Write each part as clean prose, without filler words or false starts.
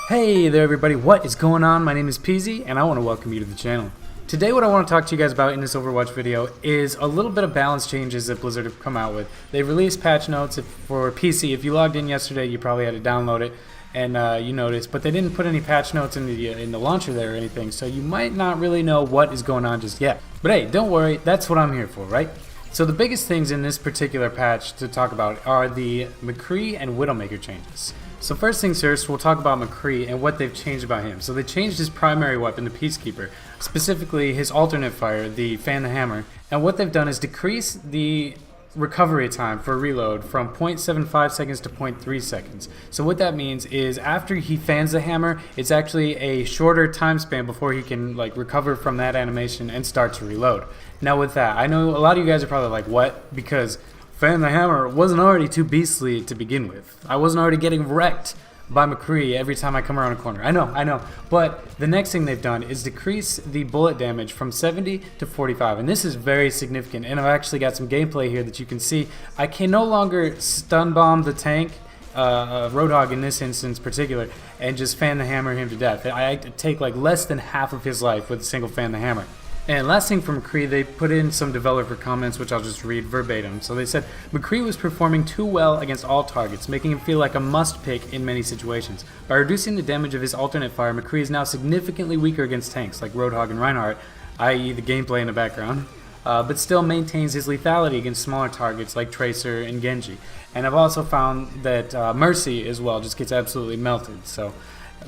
Hey there everybody, what is going on? My name is Peezy and I want to welcome you to the channel. Today what I want to talk to you guys about in this Overwatch video is a little bit of balance changes that Blizzard have come out with. They've released patch notes for PC. If you logged in yesterday you probably had to download it and you noticed, but they didn't put any patch notes in the launcher there or anything, so you might not really know what is going on just yet. But hey, don't worry, that's what I'm here for, right? So the biggest things in this particular patch to talk about are the McCree and Widowmaker changes. So first things first, we'll talk about McCree and what they've changed about him. So they changed his primary weapon, the Peacekeeper, specifically his alternate fire, the Fan the Hammer, and what they've done is decrease the recovery time for reload from 0.75 seconds to 0.3 seconds. So what that means is after he fans the hammer, it's actually a shorter time span before he can recover from that animation and start to reload. Now with that, I know a lot of you guys are probably like, what? Because Fan the Hammer wasn't already too beastly to begin with. I wasn't already getting wrecked by McCree every time I come around a corner. I know. But the next thing they've done is decrease the bullet damage from 70 to 45. And this is very significant. And I've actually got some gameplay here that you can see. I can no longer stun bomb the tank, Roadhog in this instance particular, and just Fan the Hammer him to death. I take like less than half of his life with a single Fan the Hammer. And last thing from McCree, they put in some developer comments, which I'll just read verbatim. So they said, McCree was performing too well against all targets, making him feel like a must-pick in many situations. By reducing the damage of his alternate fire, McCree is now significantly weaker against tanks like Roadhog and Reinhardt, i.e. the gameplay in the background, but still maintains his lethality against smaller targets like Tracer and Genji. And I've also found that Mercy as well just gets absolutely melted. So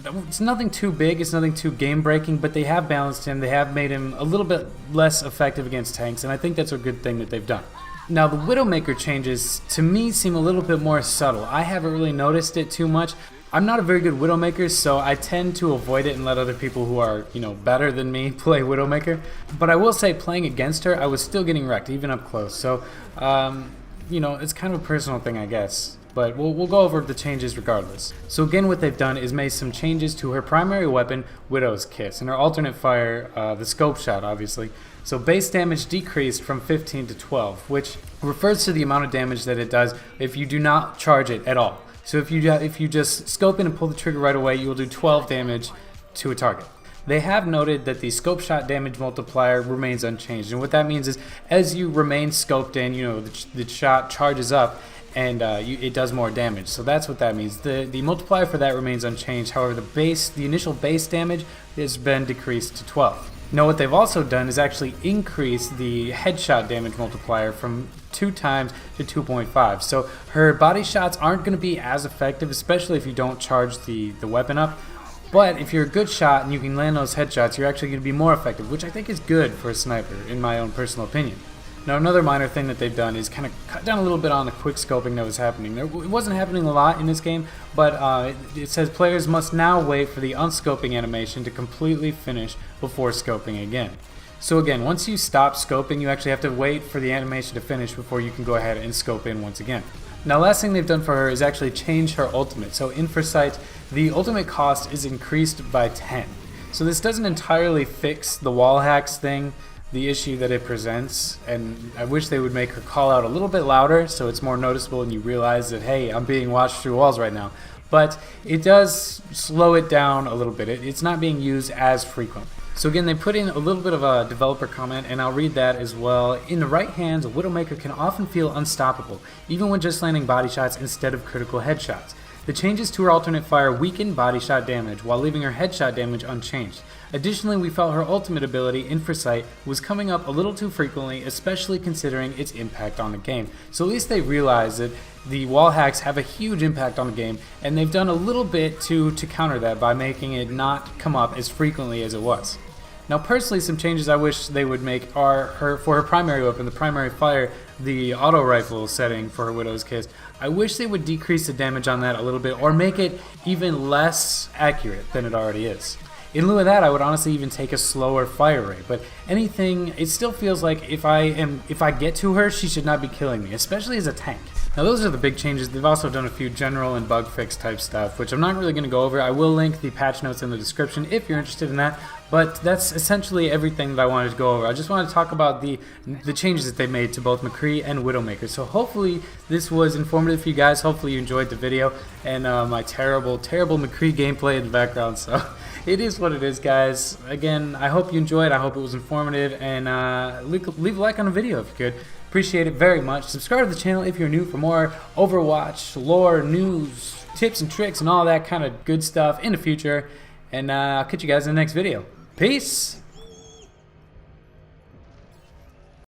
it's nothing too big, it's nothing too game-breaking, but they have balanced him, they have made him a little bit less effective against tanks, and I think that's a good thing that they've done. Now the Widowmaker changes, to me, seem a little bit more subtle. I haven't really noticed it too much. I'm not a very good Widowmaker, so I tend to avoid it and let other people who are, better than me play Widowmaker. But I will say, playing against her, I was still getting wrecked, even up close, so, it's kind of a personal thing, I guess. But we'll go over the changes regardless. So again, what they've done is made some changes to her primary weapon, Widow's Kiss, and her alternate fire, the scope shot, obviously. So base damage decreased from 15 to 12, which refers to the amount of damage that it does if you do not charge it at all. So if you just scope in and pull the trigger right away, you will do 12 damage to a target. They have noted that the scope shot damage multiplier remains unchanged, and what that means is as you remain scoped in, the shot charges up, and it does more damage. So that's what that means. The multiplier for that remains unchanged. However, the initial base damage has been decreased to 12. Now what they've also done is actually increase the headshot damage multiplier from 2 times to 2.5. So her body shots aren't going to be as effective, especially if you don't charge the weapon up. But if you're a good shot and you can land those headshots, you're actually going to be more effective, which I think is good for a sniper, in my own personal opinion. Now another minor thing that they've done is kind of cut down a little bit on the quick scoping that was happening. It wasn't happening a lot in this game, but it says players must now wait for the unscoping animation to completely finish before scoping again. So again, once you stop scoping, you actually have to wait for the animation to finish before you can go ahead and scope in once again. Now last thing they've done for her is actually change her ultimate. So in Foresight, the ultimate cost is increased by 10. So this doesn't entirely fix the wall hacks thing, the issue that it presents, and I wish they would make her call out a little bit louder so it's more noticeable and you realize that, hey, I'm being watched through walls right now. But it does slow it down a little bit. It's not being used as frequent. So again, they put in a little bit of a developer comment, and I'll read that as well. In the right hands, a Widowmaker can often feel unstoppable, even when just landing body shots instead of critical headshots. The changes to her alternate fire weakened body shot damage while leaving her headshot damage unchanged. Additionally, we felt her ultimate ability, in Foresight, was coming up a little too frequently, especially considering its impact on the game. So at least they realize that the wall hacks have a huge impact on the game, and they've done a little bit to counter that by making it not come up as frequently as it was. Now personally, some changes I wish they would make are for her primary weapon, the primary fire, the auto rifle setting for her Widow's Kiss. I wish they would decrease the damage on that a little bit or make it even less accurate than it already is. in lieu of that, I would honestly even take a slower fire rate. But anything, it still feels like if I get to her, she should not be killing me, especially as a tank. Now those are the big changes. They've also done a few general and bug fix type stuff, which I'm not really going to go over. I will link the patch notes in the description if you're interested in that. But that's essentially everything that I wanted to go over. I just want to talk about the changes that they made to both McCree and Widowmaker. So hopefully this was informative for you guys. Hopefully you enjoyed the video and my terrible McCree gameplay in the background. So it is what it is, guys. Again, I hope you enjoyed. I hope it was informative, and leave a like on the video if you could. Appreciate it very much. Subscribe to the channel if you're new for more Overwatch lore, news, tips and tricks, and all that kind of good stuff in the future. And I'll catch you guys in the next video. Peace!